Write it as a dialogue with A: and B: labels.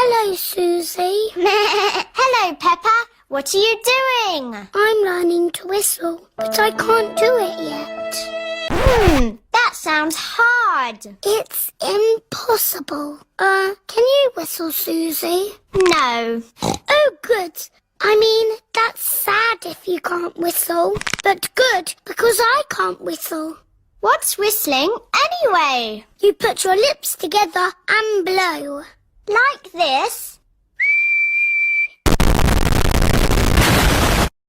A: Hello, Susie.
B: Hello, Peppa. What are you doing?
A: I'm learning to whistle, but I can't do it yet.
B: That sounds hard.
A: It's impossible. Can you whistle, Susie?
B: No.
A: Oh, good. I mean, that's sad if you can't whistle, but good because I can't whistle.
B: What's whistling anyway?
A: You put your lips together and blow.
B: Like this?